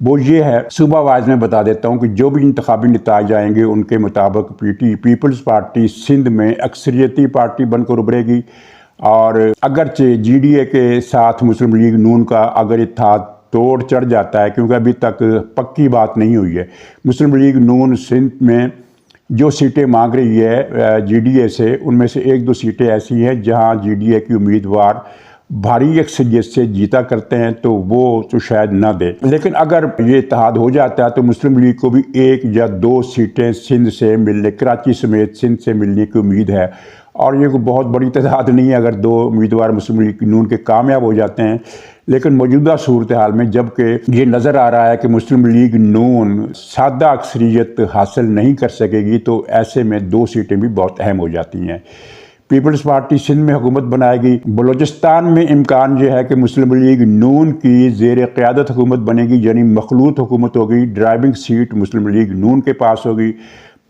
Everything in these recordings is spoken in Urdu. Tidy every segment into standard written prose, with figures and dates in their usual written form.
وہ یہ ہے، صوبہ وائز میں بتا دیتا ہوں کہ جو بھی انتخابی نتائج آئیں گے ان کے مطابق پیپلز پارٹی سندھ میں اکثریتی پارٹی بن کر ابھرے گی، اور اگرچہ جی ڈی اے کے ساتھ مسلم لیگ نون کا اگر اتحاد توڑ چڑھ جاتا ہے، کیونکہ ابھی تک پکی بات نہیں ہوئی ہے، مسلم لیگ نون سندھ میں جو سیٹیں مانگ رہی ہے جی ڈی اے سے، ان میں سے 1-2 سیٹیں ایسی ہیں جہاں جی ڈی اے کی امیدوار بھاری اکثریت سے جیتا کرتے ہیں، تو وہ تو شاید نہ دے، لیکن اگر یہ اتحاد ہو جاتا ہے تو مسلم لیگ کو بھی 1 یا 2 سیٹیں سندھ سے ملنے، کراچی سمیت سندھ سے ملنے کی امید ہے، اور یہ کوئی بہت بڑی تعداد نہیں ہے اگر 2 امیدوار مسلم لیگ نون کے کامیاب ہو جاتے ہیں۔ لیکن موجودہ صورتحال میں جب کہ یہ نظر آ رہا ہے کہ مسلم لیگ نون سادہ اکثریت حاصل نہیں کر سکے گی، تو ایسے میں 2 سیٹیں بھی بہت اہم ہو جاتی ہیں۔ پیپلز پارٹی سندھ میں حکومت بنائے گی۔ بلوچستان میں امکان یہ ہے کہ مسلم لیگ نون کی زیر قیادت حکومت بنے گی، یعنی مخلوط حکومت ہوگی، ڈرائیونگ سیٹ مسلم لیگ نون کے پاس ہوگی۔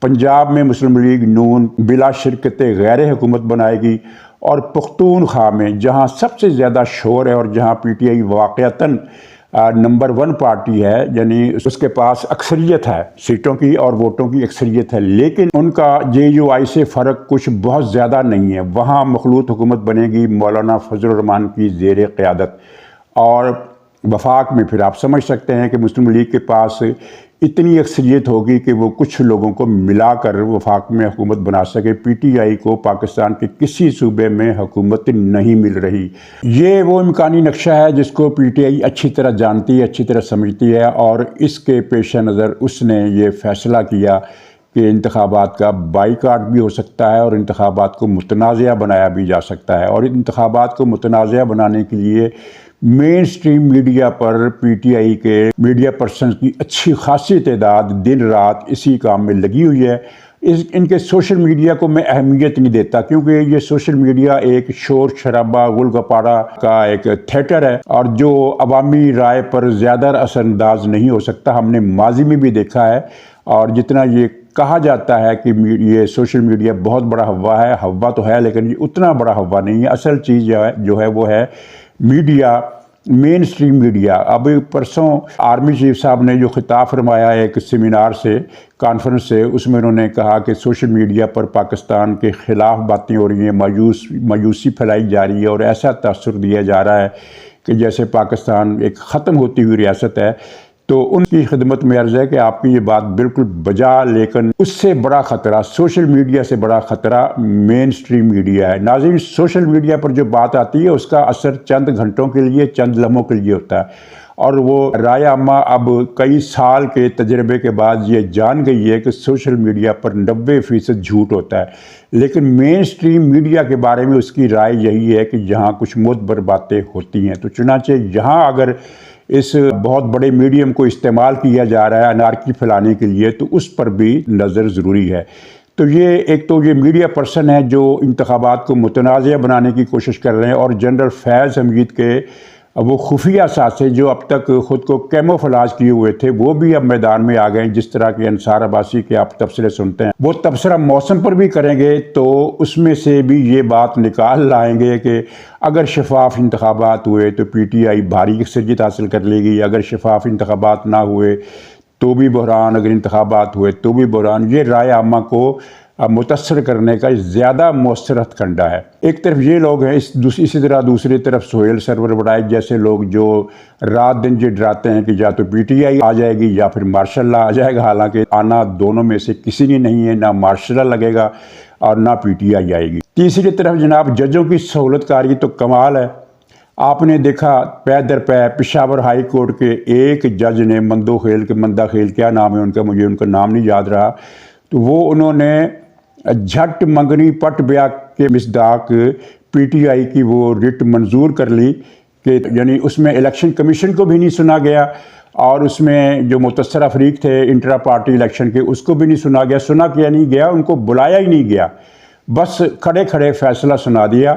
پنجاب میں مسلم لیگ نون بلا شرکت غیر حکومت بنائے گی، اور پختونخوا میں جہاں سب سے زیادہ شور ہے اور جہاں پی ٹی آئی واقعتاً نمبر 1 پارٹی ہے، یعنی اس کے پاس اکثریت ہے سیٹوں کی اور ووٹوں کی اکثریت ہے، لیکن ان کا جے یو آئی سے فرق کچھ بہت زیادہ نہیں ہے، وہاں مخلوط حکومت بنے گی مولانا فضل الرحمان کی زیر قیادت۔ اور وفاق میں پھر آپ سمجھ سکتے ہیں کہ مسلم لیگ کے پاس اتنی اکثریت ہوگی کہ وہ کچھ لوگوں کو ملا کر وفاق میں حکومت بنا سکے۔ پی ٹی آئی کو پاکستان کے کسی صوبے میں حکومت نہیں مل رہی۔ یہ وہ امکانی نقشہ ہے جس کو پی ٹی آئی اچھی طرح جانتی ہے، اچھی طرح سمجھتی ہے، اور اس کے پیش نظر اس نے یہ فیصلہ کیا کہ انتخابات کا بائیکاٹ بھی ہو سکتا ہے اور انتخابات کو متنازعہ بنایا بھی جا سکتا ہے، اور انتخابات کو متنازعہ بنانے کے لیے مین سٹریم میڈیا پر پی ٹی آئی کے میڈیا پرسنز کی اچھی خاصی تعداد دن رات اسی کام میں لگی ہوئی ہے۔ ان کے سوشل میڈیا کو میں اہمیت نہیں دیتا، کیونکہ یہ سوشل میڈیا ایک شور شرابہ گل گپارہ کا ایک تھیٹر ہے، اور جو عوامی رائے پر زیادہ اثر انداز نہیں ہو سکتا۔ ہم نے ماضی میں بھی دیکھا ہے، اور جتنا یہ کہا جاتا ہے کہ یہ سوشل میڈیا بہت بڑا ہوا ہے، ہوا تو ہے لیکن یہ اتنا بڑا ہوا نہیں ہے۔ اصل چیز جو ہے وہ ہے میڈیا، مین سٹریم میڈیا۔ اب پرسوں آرمی چیف صاحب نے جو خطاب فرمایا ایک سیمینار سے، کانفرنس سے، اس میں انہوں نے کہا کہ سوشل میڈیا پر پاکستان کے خلاف باتیں ہو رہی ہیں، مایوسی پھیلائی جا رہی ہے، اور ایسا تاثر دیا جا رہا ہے کہ جیسے پاکستان ایک ختم ہوتی ہوئی ریاست ہے۔ تو ان کی خدمت میں عرض ہے کہ آپ کی یہ بات بالکل بجا، لیکن اس سے بڑا خطرہ، سوشل میڈیا سے بڑا خطرہ مین سٹریم میڈیا ہے۔ ناظرین، سوشل میڈیا پر جو بات آتی ہے اس کا اثر چند گھنٹوں کے لیے، چند لمحوں کے لیے ہوتا ہے، اور وہ رائے عامہ اب کئی سال کے تجربے کے بعد یہ جان گئی ہے کہ سوشل میڈیا پر 90% جھوٹ ہوتا ہے، لیکن مین سٹریم میڈیا کے بارے میں اس کی رائے یہی ہے کہ یہاں کچھ معتبر باتیں ہوتی ہیں۔ تو چنانچہ یہاں اگر اس بہت بڑے میڈیم کو استعمال کیا جا رہا ہے انارکی پھیلانے کے لیے، تو اس پر بھی نظر ضروری ہے۔ تو یہ ایک تو یہ میڈیا پرسن ہے جو انتخابات کو متنازعہ بنانے کی کوشش کر رہے ہیں، اور جنرل فیض حمید کے وہ خفیہ اثاثے جو اب تک خود کو کیموفلاج کیے ہوئے تھے، وہ بھی اب میدان میں آ گئے ہیں۔ جس طرح کے انصار عباسی کے آپ تبصرے سنتے ہیں، وہ تبصرہ موسم پر بھی کریں گے، تو اس میں سے بھی یہ بات نکال لائیں گے کہ اگر شفاف انتخابات ہوئے تو پی ٹی آئی بھاری اکثریت حاصل کر لے گی، اگر شفاف انتخابات نہ ہوئے تو بھی بحران، اگر انتخابات ہوئے تو بھی بحران۔ یہ رائے عامہ کو متاثر کرنے کا زیادہ مؤثر ہتھ کنڈا ہے۔ ایک طرف یہ لوگ ہیں، اسی طرح دوسری طرف سہیل سرور بڑائے جیسے لوگ جو رات دن یہ ڈراتے ہیں کہ یا تو پی ٹی آئی آ جائے گی یا پھر مارشل لا آ جائے گا، حالانکہ آنا دونوں میں سے کسی نے نہیں ہے، نہ مارشل لا لگے گا اور نہ پی ٹی آئی آئے گی۔ تیسری طرف جناب ججوں کی سہولت کاری تو کمال ہے۔ آپ نے دیکھا پے در پے پشاور ہائی کورٹ کے ایک جج نے مندہ خیل کیا نام ہے ان کا، مجھے ان کا نام نہیں یاد رہا، تو وہ انہوں نے جھٹ منگنی پٹ بیا کے مصداق پی ٹی آئی کی وہ رٹ منظور کر لی، کہ یعنی اس میں الیکشن کمیشن کو بھی نہیں سنا گیا، اور اس میں جو متاثرہ فریق تھے انٹرا پارٹی الیکشن کے اس کو بھی نہیں سنا گیا۔ سنا کیا نہیں گیا، ان کو بلایا ہی نہیں گیا، بس کھڑے کھڑے فیصلہ سنا دیا،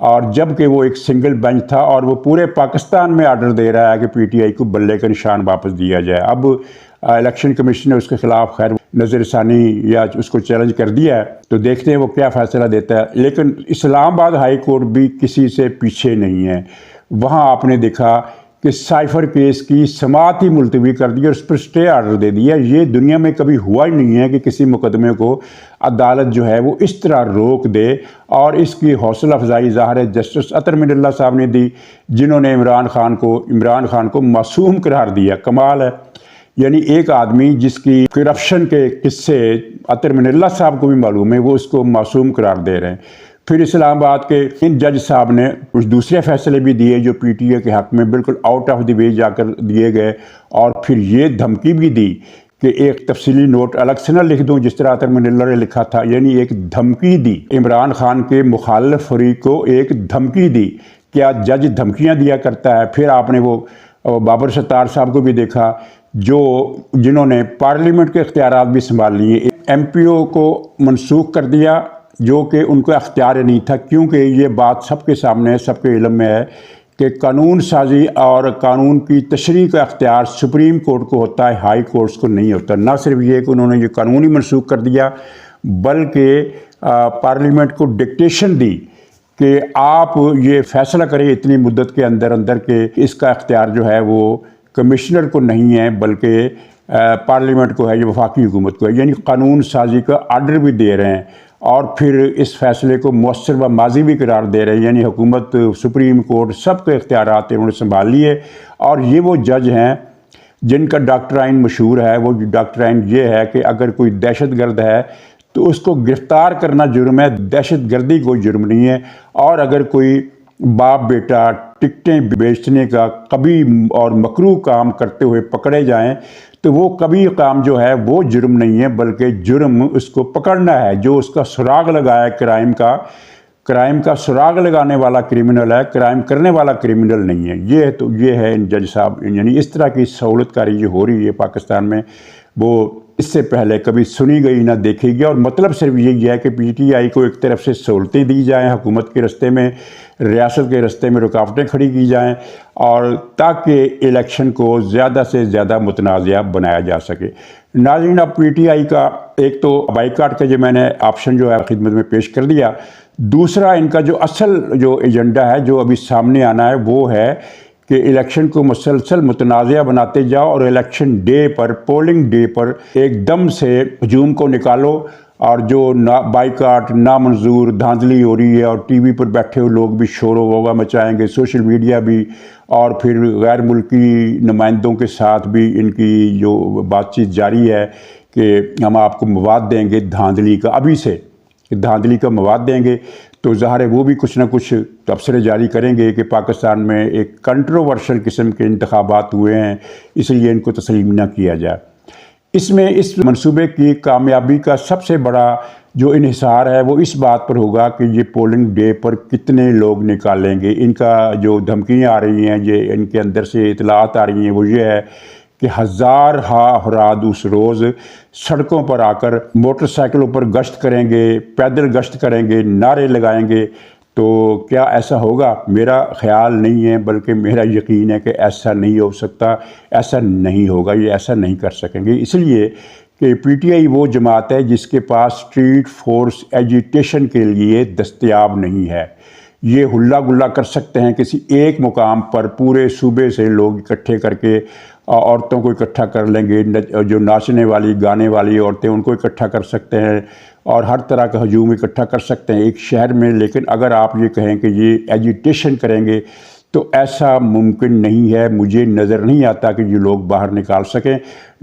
اور جب کہ وہ ایک سنگل بینچ تھا، اور وہ پورے پاکستان میں آرڈر دے رہا ہے کہ پی ٹی آئی کو بلے کا نشان واپس دیا جائے۔ اب الیکشن کمیشن نے اس کے خلاف خیر نظر ثانی یا اس کو چیلنج کر دیا ہے، تو دیکھتے ہیں وہ کیا فیصلہ دیتا ہے۔ لیکن اسلام آباد ہائی کورٹ بھی کسی سے پیچھے نہیں ہے۔ وہاں آپ نے دیکھا کہ سائفر کیس کی سماعت ہی ملتوی کر دی اور اس پر اسٹے آرڈر دے دیا۔ یہ دنیا میں کبھی ہوا ہی نہیں ہے کہ کسی مقدمے کو عدالت جو ہے وہ اس طرح روک دے، اور اس کی حوصلہ افزائی ظاہر ہے جسٹس عطر من اللہ صاحب نے دی، جنہوں نے عمران خان کو معصوم قرار دیا۔ کمال ہے، یعنی ایک آدمی جس کی کرپشن کے قصے عطر من اللہ صاحب کو بھی معلوم ہے، وہ اس کو معصوم قرار دے رہے ہیں۔ پھر اسلام آباد کے ان جج صاحب نے کچھ دوسرے فیصلے بھی دیے جو پی ٹی اے کے حق میں بالکل آؤٹ آف دی وے جا کر دیے گئے، اور پھر یہ دھمکی بھی دی کہ ایک تفصیلی نوٹ الگ سے نہ لکھ دوں جس طرح عطر من اللہ نے لکھا تھا، یعنی ایک دھمکی دی عمران خان کے مخالف فریق کو، ایک دھمکی دی۔ کیا جج دھمکیاں دیا کرتا ہے؟ پھر آپ نے وہ بابر ستار صاحب کو بھی دیکھا جنہوں نے پارلیمنٹ کے اختیارات بھی سنبھال لیے، ایم پی او کو منسوخ کر دیا جو کہ ان کو اختیار نہیں تھا، کیونکہ یہ بات سب کے سامنے ہے، سب کے علم میں ہے کہ قانون سازی اور قانون کی تشریح کا اختیار سپریم کورٹ کو ہوتا ہے، ہائی کورٹس کو نہیں ہوتا۔ نہ صرف یہ کہ انہوں نے یہ قانون ہی منسوخ کر دیا، بلکہ پارلیمنٹ کو ڈکٹیشن دی کہ آپ یہ فیصلہ کریں اتنی مدت کے اندر کہ اس کا اختیار جو ہے وہ کمشنر کو نہیں ہے بلکہ پارلیمنٹ کو ہے، یہ وفاقی حکومت کو ہے، یعنی قانون سازی کا آرڈر بھی دے رہے ہیں، اور پھر اس فیصلے کو مؤثر و ماضی بھی قرار دے رہے ہیں، یعنی حکومت، سپریم کورٹ، سب کے اختیارات انہوں نے سنبھال لیے۔ اور یہ وہ جج ہیں جن کا ڈاکٹرائن مشہور ہے، وہ ڈاکٹرائن یہ ہے کہ اگر کوئی دہشت گرد ہے تو اس کو گرفتار کرنا جرم ہے، دہشت گردی کوئی جرم نہیں ہے، اور اگر کوئی باپ بیٹا ٹکٹیں بیچنے کا کبھی اور مکروہ کام کرتے ہوئے پکڑے جائیں تو وہ کبھی کام جو ہے وہ جرم نہیں ہے، بلکہ جرم اس کو پکڑنا ہے، جو اس کا سراغ لگایا ہے کرائم کا سراغ لگانے والا کرمنل ہے، کرائم کرنے والا کرمنل نہیں ہے۔ یہ ہے ان جج صاحب، یعنی اس طرح کی سہولت کاری جو ہو رہی ہے پاکستان میں، وہ اس سے پہلے کبھی سنی گئی نہ دیکھی گئی، اور مطلب صرف یہی ہے کہ پی ٹی آئی کو ایک طرف سے سہولتیں دی جائیں، حکومت کے رستے میں، ریاست کے رستے میں رکاوٹیں کھڑی کی جائیں، اور تاکہ الیکشن کو زیادہ سے زیادہ متنازع بنایا جا سکے۔ ناظرین، اب پی ٹی آئی کا ایک تو بائیکاٹ کا جو میں نے آپشن جو ہے خدمت میں پیش کر دیا، دوسرا ان کا جو اصل جو ایجنڈا ہے جو ابھی سامنے آنا ہے وہ ہے کہ الیکشن کو مسلسل متنازع بناتے جاؤ، اور الیکشن ڈے پر، پولنگ ڈے پر ایک دم سے ہجوم کو نکالو، اور جو بائیکاٹ نامنظور دھاندلی ہو رہی ہے، اور ٹی وی پر بیٹھے ہوئے لوگ بھی شور و غوغا مچائیں گے، سوشل میڈیا بھی، اور پھر غیر ملکی نمائندوں کے ساتھ بھی ان کی جو بات چیت جاری ہے کہ ہم آپ کو مواد دیں گے دھاندلی کا، ابھی سے دھاندلی کا مواد دیں گے، تو ظاہر ہے وہ بھی کچھ نہ کچھ تبصرے جاری کریں گے کہ پاکستان میں ایک کنٹروورشل قسم کے انتخابات ہوئے ہیں، اس لیے ان کو تسلیم نہ کیا جائے۔ اس میں اس منصوبے کی کامیابی کا سب سے بڑا جو انحصار ہے وہ اس بات پر ہوگا کہ یہ پولنگ ڈے پر کتنے لوگ نکالیں گے۔ ان کا جو دھمکیاں آ رہی ہیں، یہ ان کے اندر سے اطلاعات آ رہی ہیں، وہ یہ ہے کہ ہزار افراد اس روز سڑکوں پر آ کر موٹر سائیکلوں پر گشت کریں گے، پیدل گشت کریں گے، نعرے لگائیں گے۔ تو کیا ایسا ہوگا؟ میرا خیال نہیں ہے، بلکہ میرا یقین ہے کہ ایسا نہیں ہو سکتا، ایسا نہیں ہوگا، یہ ایسا نہیں کر سکیں گے، اس لیے کہ پی ٹی آئی وہ جماعت ہے جس کے پاس اسٹریٹ فورس ایجیٹیشن کے لیے دستیاب نہیں ہے۔ یہ ہلا گلا کر سکتے ہیں کسی ایک مقام پر، پورے صوبے سے لوگ اکٹھے کر کے عورتوں کو اکٹھا کر لیں گے، جو ناچنے والی گانے والی عورتیں ان کو اکٹھا کر سکتے ہیں، اور ہر طرح کا ہجوم اکٹھا کر سکتے ہیں ایک شہر میں، لیکن اگر آپ یہ کہیں کہ یہ ایجیٹیشن کریں گے تو ایسا ممکن نہیں ہے۔ مجھے نظر نہیں آتا کہ یہ لوگ باہر نکال سکیں۔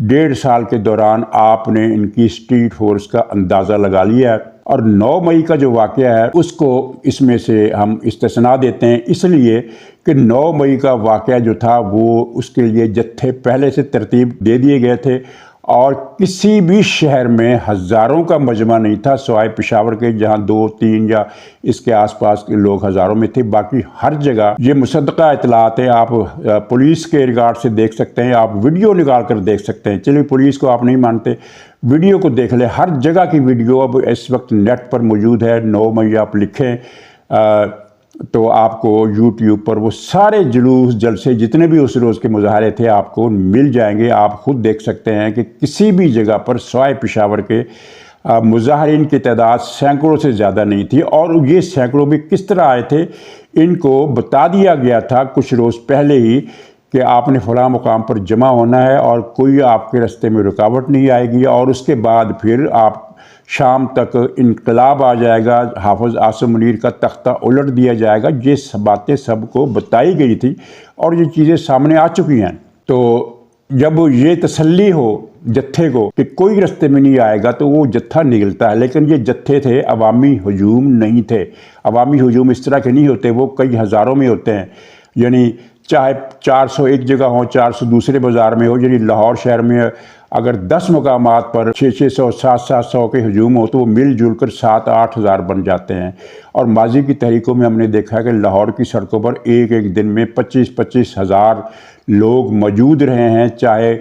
1.5 سال کے دوران آپ نے ان کی اسٹریٹ فورس کا اندازہ لگا لیا ہے، اور 9 مئی کا جو واقعہ ہے اس کو اس میں سے ہم استثناء دیتے ہیں، اس لیے کہ 9 مئی کا واقعہ جو تھا وہ اس کے لیے جتھے پہلے سے ترتیب دے دیے گئے تھے، اور کسی بھی شہر میں ہزاروں کا مجمع نہیں تھا سوائے پشاور کے، جہاں 2-3 یا اس کے آس پاس کے لوگ ہزاروں میں تھے، باقی ہر جگہ یہ مصدقہ اطلاعات ہیں۔ آپ پولیس کے ریگارڈ سے دیکھ سکتے ہیں، آپ ویڈیو نکال کر دیکھ سکتے ہیں، چلیے پولیس کو آپ نہیں مانتے، ویڈیو کو دیکھ لیں، ہر جگہ کی ویڈیو اب اس وقت نیٹ پر موجود ہے۔ 9 مئی آپ لکھیں تو آپ کو یوٹیوب پر وہ سارے جلوس جلسے جتنے بھی اس روز کے مظاہرے تھے آپ کو مل جائیں گے۔ آپ خود دیکھ سکتے ہیں کہ کسی بھی جگہ پر سوائے پشاور کے مظاہرین کی تعداد سینکڑوں سے زیادہ نہیں تھی، اور یہ سینکڑوں بھی کس طرح آئے تھے، ان کو بتا دیا گیا تھا کچھ روز پہلے ہی کہ آپ نے فلاں مقام پر جمع ہونا ہے اور کوئی آپ کے راستے میں رکاوٹ نہیں آئے گی، اور اس کے بعد پھر آپ شام تک انقلاب آ جائے گا، حافظ عاصم منیر کا تختہ الٹ دیا جائے گا۔ یہ باتیں سب کو بتائی گئی تھی اور یہ چیزیں سامنے آ چکی ہیں۔ تو جب یہ تسلی ہو جتھے کو کہ کوئی راستے میں نہیں آئے گا تو وہ جتھا نکلتا ہے، لیکن یہ جتھے تھے، عوامی ہجوم نہیں تھے۔ عوامی ہجوم اس طرح کے نہیں ہوتے، وہ کئی ہزاروں میں ہوتے ہیں، یعنی چاہے 400 ایک جگہ ہوں، 400 دوسرے بازار میں ہو، یعنی لاہور شہر میں اگر 10 مقامات پر 600 700 کے ہجوم ہو تو وہ مل جل کر 7-8 ہزار بن جاتے ہیں۔ اور ماضی کی تحریکوں میں ہم نے دیکھا کہ لاہور کی سڑکوں پر ایک دن میں 25-25 ہزار لوگ موجود رہے ہیں، چاہے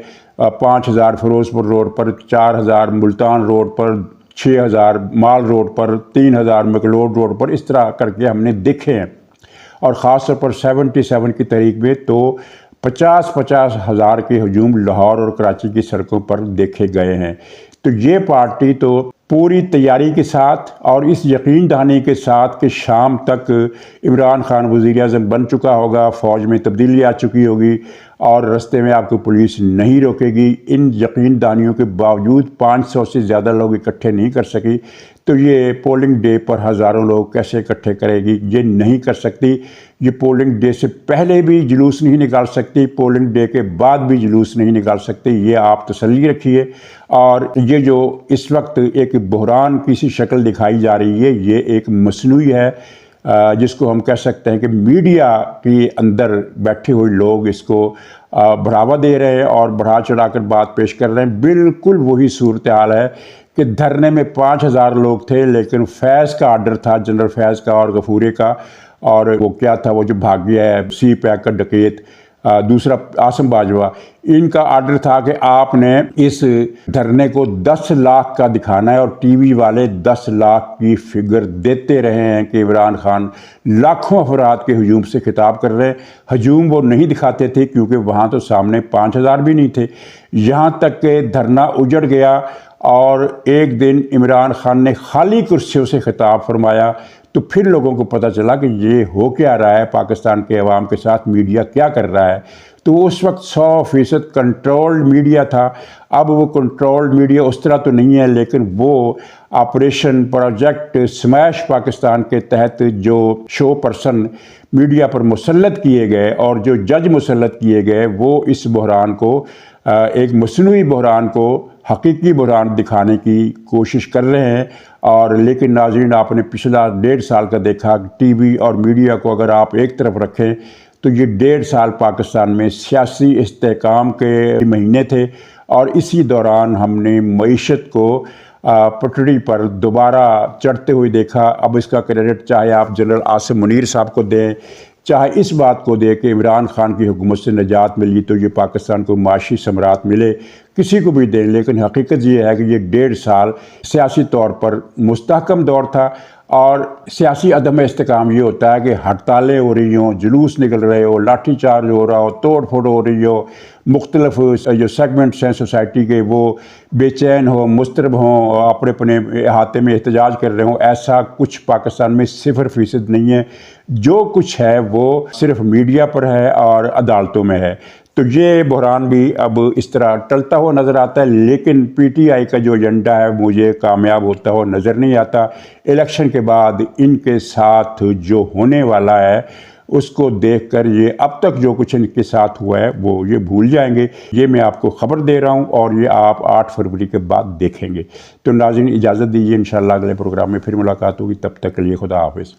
5,000 فیروز پور روڈ پر، 4,000 ملتان روڈ پر، 6,000 مال روڈ پر، 3,000 مکلوڈ روڈ پر، اس طرح کر کے ہم نے دیکھے ہیں۔ اور خاص طور پر 77 کی تحریک میں تو 50-50 ہزار کے ہجوم لاہور اور کراچی کی سڑکوں پر دیکھے گئے ہیں۔ تو یہ پارٹی تو پوری تیاری کے ساتھ اور اس یقین دہانی کے ساتھ کہ شام تک عمران خان وزیر اعظم بن چکا ہوگا، فوج میں تبدیلی آ چکی ہوگی اور رستے میں آپ کو پولیس نہیں روکے گی، ان یقین دہانیوں کے باوجود 500 سے زیادہ لوگ اکٹھے نہیں کر سکی، تو یہ پولنگ ڈے پر ہزاروں لوگ کیسے اکٹھے کرے گی؟ یہ نہیں کر سکتی۔ یہ پولنگ ڈے سے پہلے بھی جلوس نہیں نکال سکتی، پولنگ ڈے کے بعد بھی جلوس نہیں نکال سکتے، یہ آپ تسلی رکھیے۔ اور یہ جو اس وقت ایک بحران کی سی شکل دکھائی جا رہی ہے، یہ ایک مصنوعی ہے، جس کو ہم کہہ سکتے ہیں کہ میڈیا کے اندر بیٹھے ہوئے لوگ اس کو بڑھاوا دے رہے ہیں اور بڑھا چڑھا کر بات پیش کر رہے ہیں۔ بالکل وہی صورتحال ہے کہ دھرنے میں 5,000 لوگ تھے، لیکن فیض کا آرڈر تھا، جنرل فیض کا اور غفورے کا، اور وہ کیا تھا، وہ جو بھاگ گیا ہے سی پیک کا ڈکیت، دوسرا عاصم باجوہ، ان کا آرڈر تھا کہ آپ نے اس دھرنے کو 10 لاکھ کا دکھانا ہے، اور ٹی وی والے 10 لاکھ کی فگر دیتے رہے ہیں کہ عمران خان لاکھوں افراد کے ہجوم سے خطاب کر رہے ہیں۔ ہجوم وہ نہیں دکھاتے تھے کیونکہ وہاں تو سامنے 5,000 بھی نہیں تھے، یہاں تک کہ دھرنا اجڑ گیا اور ایک دن عمران خان نے خالی کرسیوں سے خطاب فرمایا، تو پھر لوگوں کو پتہ چلا کہ یہ ہو کیا رہا ہے، پاکستان کے عوام کے ساتھ میڈیا کیا کر رہا ہے۔ تو اس وقت 100% کنٹرولڈ میڈیا تھا۔ اب وہ کنٹرولڈ میڈیا اس طرح تو نہیں ہے، لیکن وہ آپریشن پروجیکٹ سمیش پاکستان کے تحت جو شو پرسن میڈیا پر مسلط کیے گئے اور جو جج مسلط کیے گئے، وہ اس بحران کو ایک مصنوعی بحران کو حقیقی بحران دکھانے کی کوشش کر رہے ہیں۔ اور لیکن ناظرین، آپ نے پچھلا 1.5 سال کا دیکھا، ٹی وی اور میڈیا کو اگر آپ ایک طرف رکھیں تو یہ 1.5 سال پاکستان میں سیاسی استحکام کے مہینے تھے، اور اسی دوران ہم نے معیشت کو پٹڑی پر دوبارہ چڑھتے ہوئے دیکھا۔ اب اس کا کریڈٹ چاہے آپ جنرل عاصم منیر صاحب کو دیں، چاہے اس بات کو دے کہ عمران خان کی حکومت سے نجات ملی تو یہ پاکستان کو معاشی ثمرات ملے، کسی کو بھی دیں، لیکن حقیقت یہ ہے کہ یہ 1.5 سال سیاسی طور پر مستحکم دور تھا۔ اور سیاسی عدم استحکام یہ ہوتا ہے کہ ہڑتالیں ہو رہی ہوں، جلوس نکل رہے ہو، لاٹھی چارج ہو رہا ہو، توڑ پھوڑ ہو رہی ہو، مختلف جو سیگمنٹس ہیں سوسائٹی کے وہ بے چین ہوں، مضطرب ہوں، اپنے اپنے احاطے میں احتجاج کر رہے ہوں۔ ایسا کچھ پاکستان میں 0% نہیں ہے۔ جو کچھ ہے وہ صرف میڈیا پر ہے اور عدالتوں میں ہے۔ تو یہ بحران بھی اب اس طرح ٹلتا ہوا نظر آتا ہے، لیکن پی ٹی آئی کا جو ایجنڈا ہے مجھے کامیاب ہوتا ہوا نظر نہیں آتا۔ الیکشن کے بعد ان کے ساتھ جو ہونے والا ہے اس کو دیکھ کر یہ اب تک جو کچھ ان کے ساتھ ہوا ہے وہ یہ بھول جائیں گے۔ یہ میں آپ کو خبر دے رہا ہوں اور یہ آپ 8 فروری کے بعد دیکھیں گے۔ تو ناظرین، اجازت دیجیے، انشاءاللہ اگلے پروگرام میں پھر ملاقات ہوگی، تب تک کے لیے خدا حافظ۔